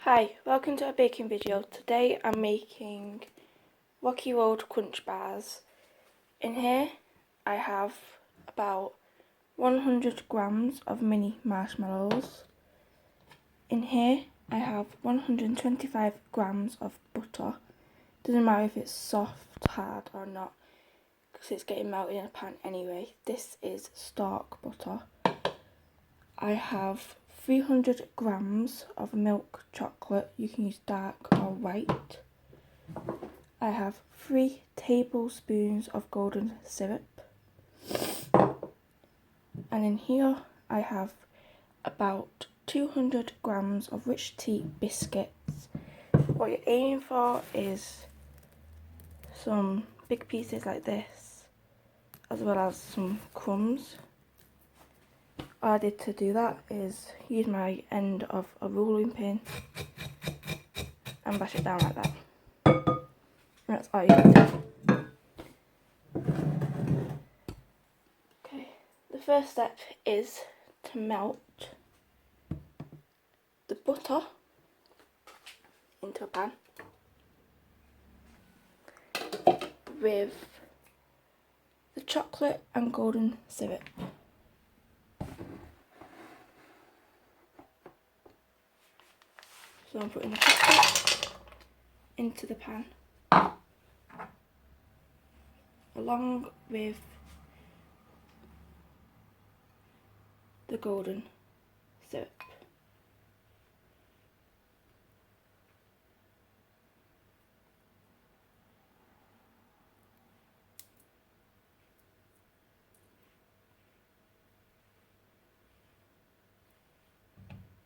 Hi, welcome to a baking video. Today I'm making Rocky Road Crunch Bars. In here I have about 100 grams of mini marshmallows. In here I have 125 grams of butter. Doesn't matter if it's soft, hard or not, because it's getting melted in a pan anyway. This is stark butter. I have 300 grams of milk chocolate. You can use dark or white. I have 3 tablespoons of golden syrup. And in here I have about 200 grams of rich tea biscuits. What you're aiming for is some big pieces like this, as well as some crumbs. All I did to do that is use my end of a rolling pin and bash it down like that. And that's all you can do. Okay, the first step is to melt the butter into a pan with the chocolate and golden syrup. So I'm putting the chocolate into the pan along with the golden syrup.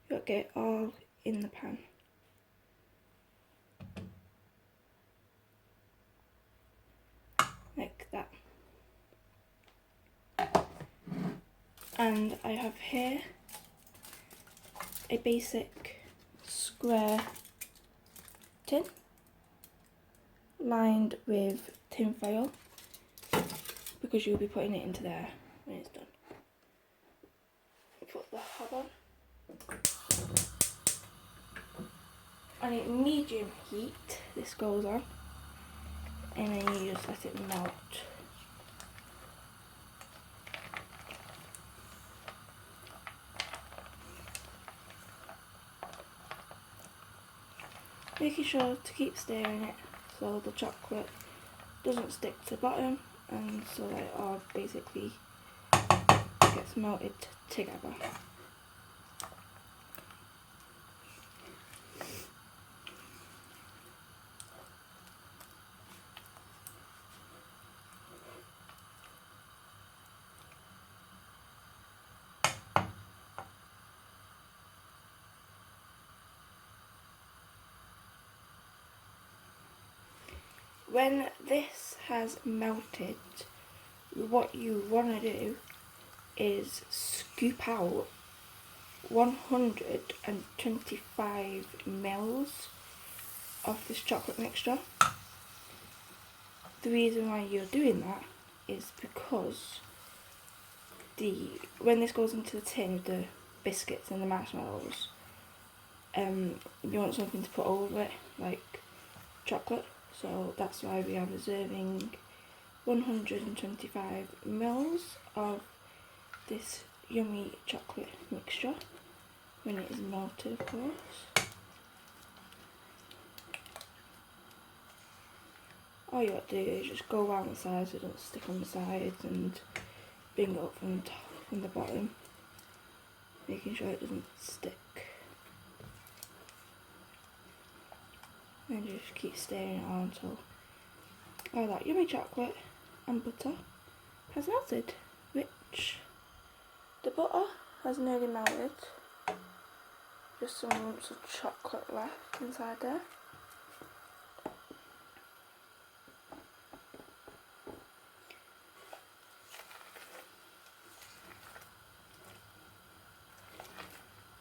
You'll get it all in the pan. Like that. And I have here a basic square tin lined with tin foil, because you'll be putting it into there when it's done. Put the hob on. On a medium heat this goes on, and then you just let it melt. Making sure to keep stirring it so the chocolate doesn't stick to the bottom, and so that it all basically gets melted together. When this has melted, what you want to do is scoop out 125 mils of this chocolate mixture. The reason why you're doing that is because when this goes into the tin with the biscuits and the marshmallows, you want something to put over it, like chocolate. So that's why we are reserving 125 mils of this yummy chocolate mixture when it is melted, of course. All you have to do is just go around the sides so it doesn't stick on the sides, and bring it up from the top and the bottom, making sure it doesn't stick. And just keep stirring it on until all that yummy chocolate and butter has melted, which the butter has nearly melted. Just some lumps of chocolate left inside there.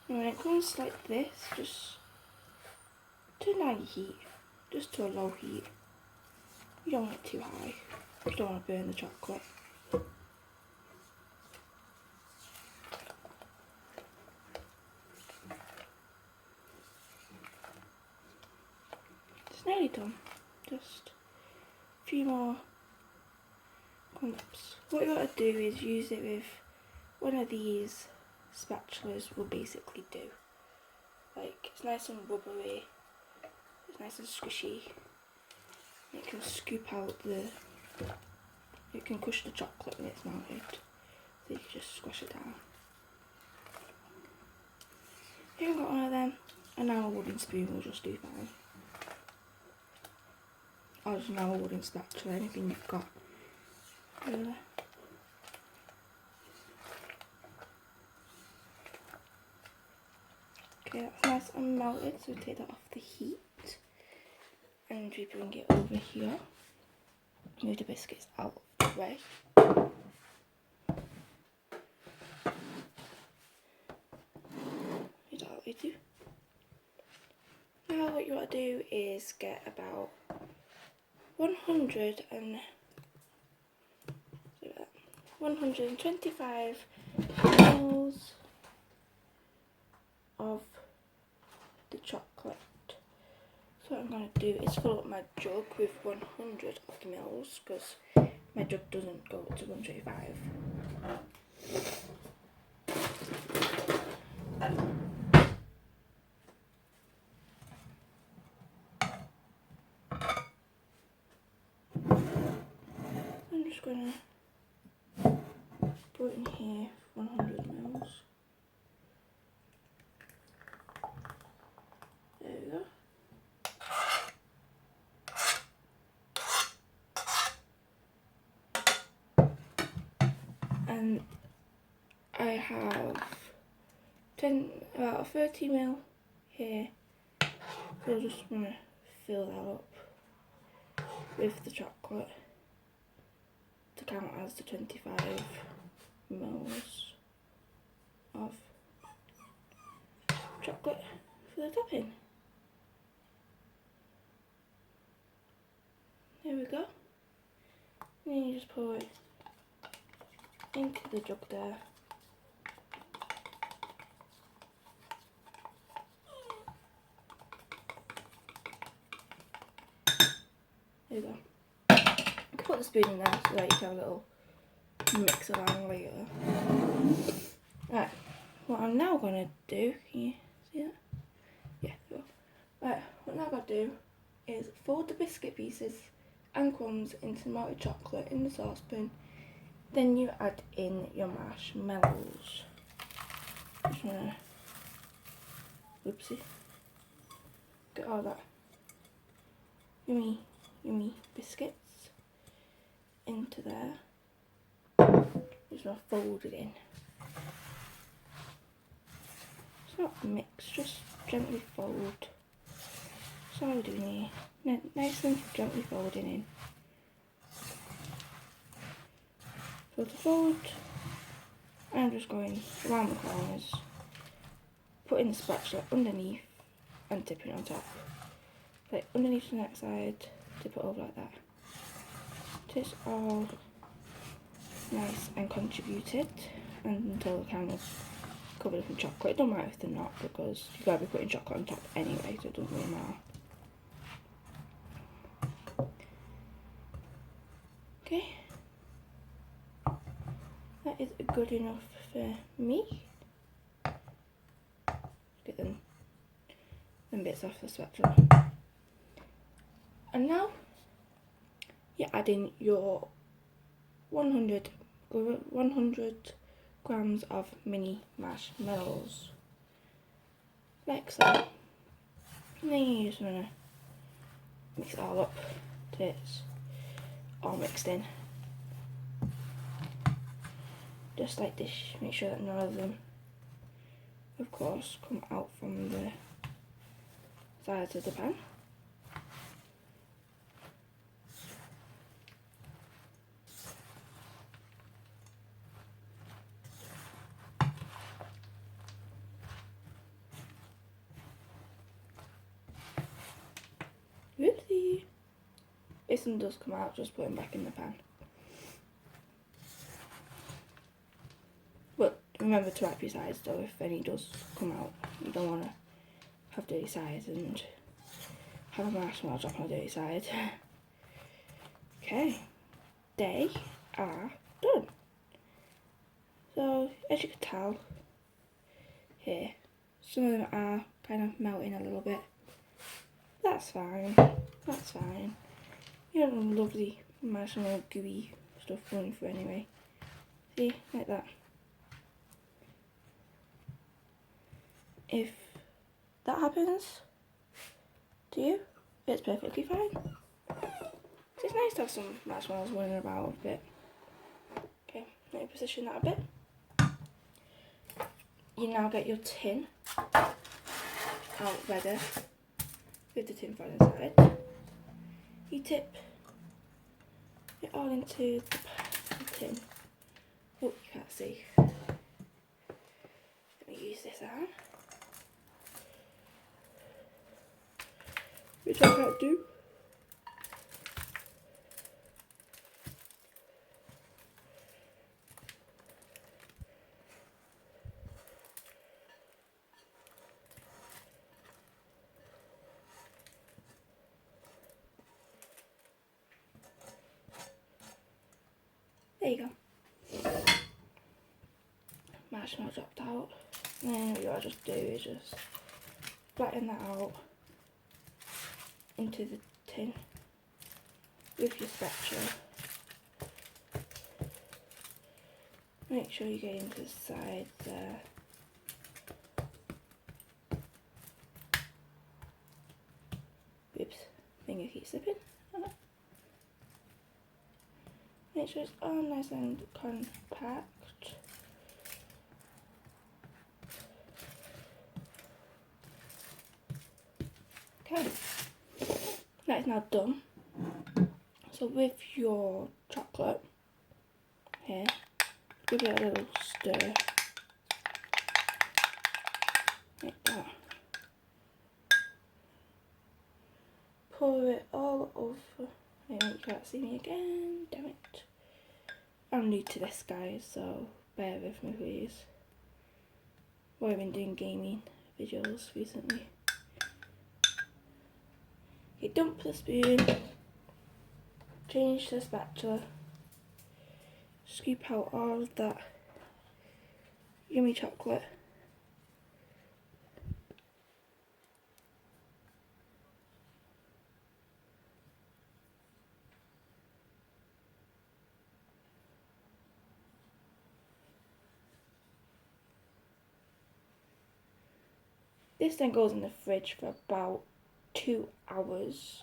And when it comes like this, just turn down your heat, just to a low heat. You don't want it too high, you don't want to burn the chocolate. nearly done. Just a few more clumps. What you want to do is use it with one of these spatulas will basically do. Like, it's nice and rubbery, it's nice and squishy. It can scoop out it can crush the chocolate when it's melted. So you can just squash it down. Here I've got one of them, and now a wooden spoon will just do fine. Or just now a wooden spatula, anything you've got. Really. Okay, that's nice and melted, so we take that off the heat. And we bring it over here. Move the biscuits out of the way. Is that what we do? Now what you want to do is get about 125 mils of the chocolate. So what I'm going to do is fill up my jug with 100 mils because my jug doesn't go up to 125. I'm just going to put in here 100 mils. There we go. And I have about 30 ml here, so I just want to fill that up with the chocolate to count as the 25 mils of chocolate for the topping. There we go. And then you just pour it into the jug there. There you go. You can put the spoon in there so that you can have a little mix around later. Right, what I'm now going to do, can you see that? Yeah, there we go. Right, what I'm now going to do is fold the biscuit pieces and crumbs into melted chocolate in the saucepan. Then you add in your marshmallows. Just want to, oopsie, get all that yummy biscuits into there. Just want to fold it in. It's not mix, just gently fold. That's all we're doing here. Nice and gently folding in. So to fold, I'm just going around the corners, putting the spatula underneath and tipping on top. Like underneath the next side, tip it over like that. It's all nice and contributed and until they're kind of covered up in chocolate. It don't matter if they're not because you've got to be putting chocolate on top anyway, so it doesn't really matter. Okay. That is good enough for me. Get them bits off the spatula. And now you're adding your 100 grams of mini marshmallows, like so. And then you just want to mix it all up till it's all mixed in. Just like this, make sure that none of them, of course, come out from the sides of the pan. Whoopsie! If some does come out, just put them back in the pan. But remember to wipe your sides though, if any does come out. You don't want to have dirty sides and have a marshmallow drop on the dirty side. Okay, they are done. So as you can tell here, some of them are kind of melting a little bit. That's fine, that's fine. You don't want lovely marshmallow gooey stuff running through anyway. See, like that. If that happens to you, it's perfectly fine. It's nice to have some marshmallows running about a bit. Okay, let me position that a bit. You now get your tin out ready with the tin foil inside. You tip it all into the tin. Oh, you can't see. Let me use this arm. Which I can't do. There you go. Marshmallow dropped out. And then what you gotta just do is just flatten that out into the tin with your spatula. Make sure you get into the sides there. Oops, finger keeps slipping. Make sure it's all nice and compact. Okay, that is now done. So with your chocolate here, give it a little stir, like that. Pour it all over. You can't see me again, damn it. I'm new to this, guys, so bear with me please. Well, I've been doing gaming videos recently. You dump the spoon, change the spatula, scoop out all of that yummy chocolate. This then goes in the fridge for about 2 hours,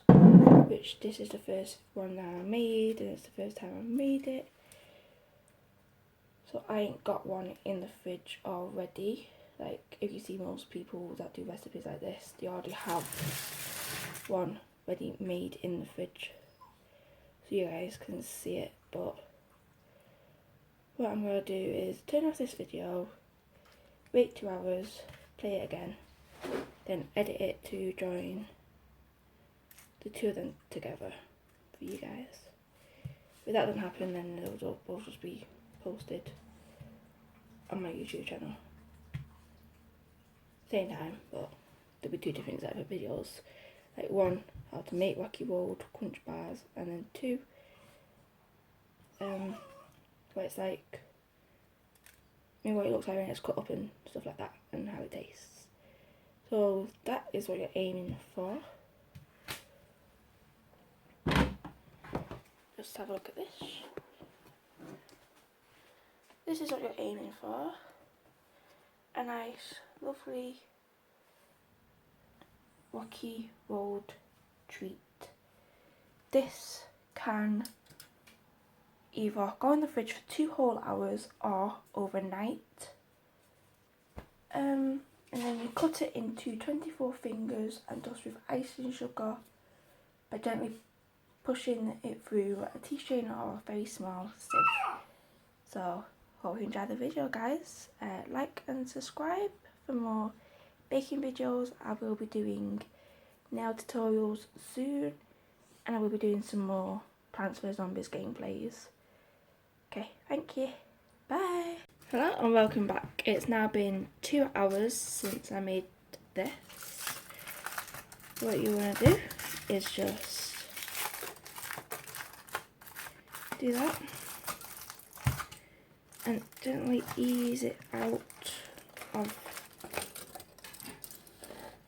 which this is the first one that I made and it's the first time I made it. So I ain't got one in the fridge already. Like if you see most people that do recipes like this, they already have one ready made in the fridge. So you guys can see it, but what I'm going to do is turn off this video, wait 2 hours, play it again, then edit it to join the two of them together for you guys. If that doesn't happen, then they'll both just be posted on my YouTube channel. Same time, but there'll be 2 different types of videos. Like one, how to make Rocky Road crunch bars, and then 2, where it's like, what it looks like when it's cut up and stuff like that, and how it tastes. So that is what you're aiming for. Just have a look at this. This is what you're aiming for. A nice, lovely Rocky Road treat. This can either go in the fridge for 2 whole hours or overnight. And then you cut it into 24 fingers and dust with icing sugar by gently pushing it through a tea strainer or a very small sieve. So hope you enjoy the video, guys. Like and subscribe for more baking videos. I will be doing nail tutorials soon, and I will be doing some more Plants vs Zombies gameplays. Okay, thank you. Bye. Hello and welcome back. It's now been 2 hours since I made this. What you want to do is just do that and gently ease it out of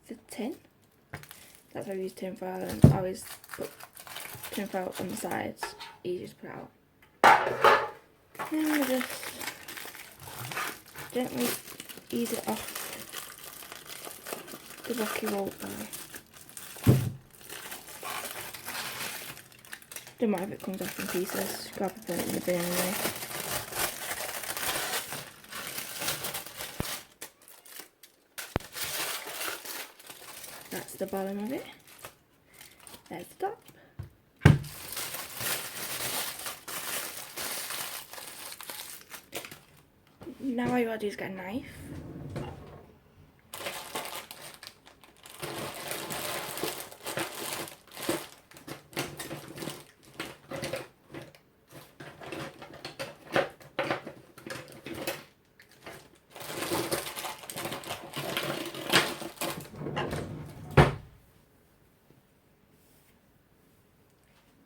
the tin. That's why I use tin foil, and I always put tin foil on the sides, easy to put out. Then we just gently ease it off the rocky roll die. Don't mind if it comes off in pieces, grab a put it in the bin anyway. That's the bottom of it. There's the top. Now all you gotta do is get a knife.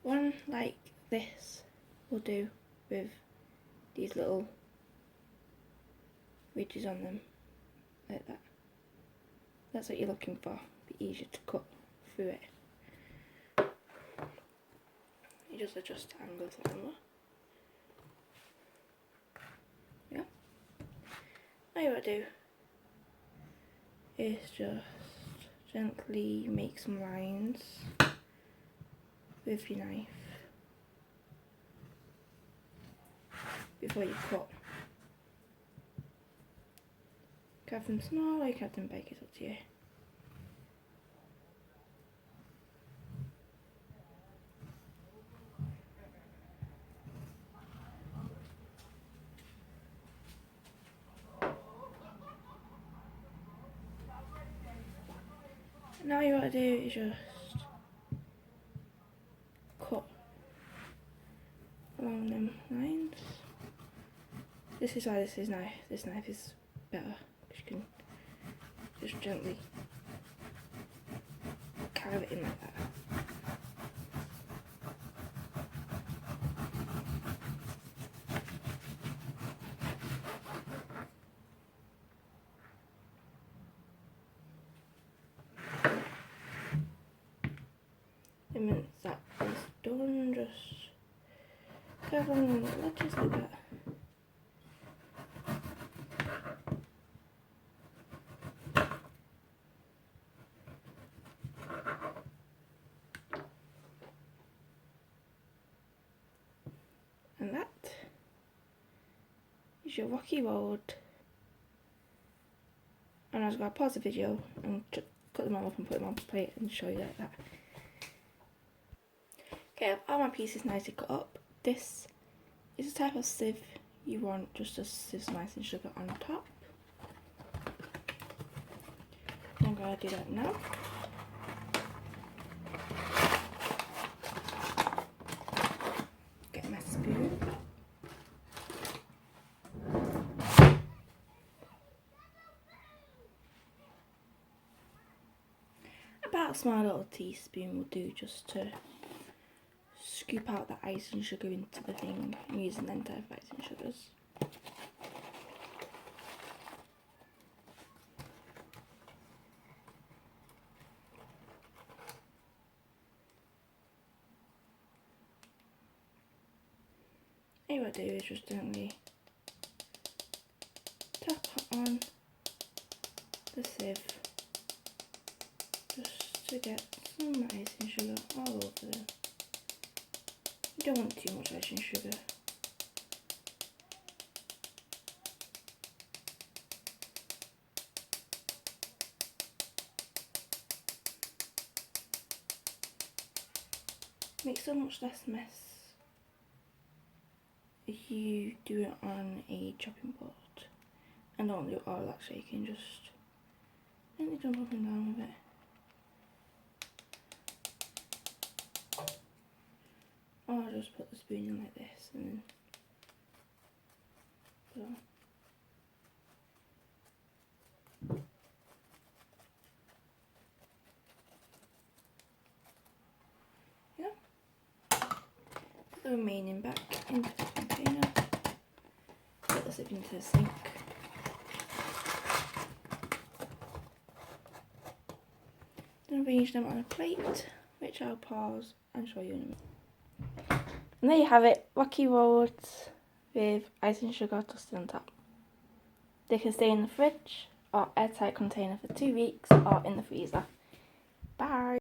One like this will do with these little ridges on them, like that. That's what you're looking for, be easier to cut through it. You just adjust the angle of the camera. Yeah. Now what I do is just gently make some lines with your knife before you cut. You can have them small or you can have them big, it's up to you. Now what you want to do is just cut along them lines. This is why this knife is better, because you can just gently carve it in like that. And once that is done, just carve along the edges like that. And that is your rocky road. And I was going to pause the video and cut them all up and put them on a plate and show you like that. Okay, I've all my pieces nicely cut up. This is the type of sieve you want, just to sieve some icing sugar on top. I'm going to do that now. Get my spoon. About a small little teaspoon will do, just to scoop out the icing sugar into the thing. I'm using them type of icing sugars. And what I do is just gently tap on the sieve just to get some icing sugar all over them. You don't want too much icing sugar. Makes so much less mess if you do it on a chopping board. And don't do all that shaking, just gently jump up and down with it. Or I'll just put the spoon in like this and then put it on. the remaining back into the container. Put this up into the sink. Then arrange them on a plate, which I'll pause and show you in a minute. And there you have it, Rocky Roads with icing sugar dusted on top. They can stay in the fridge or airtight container for 2 weeks or in the freezer. Bye!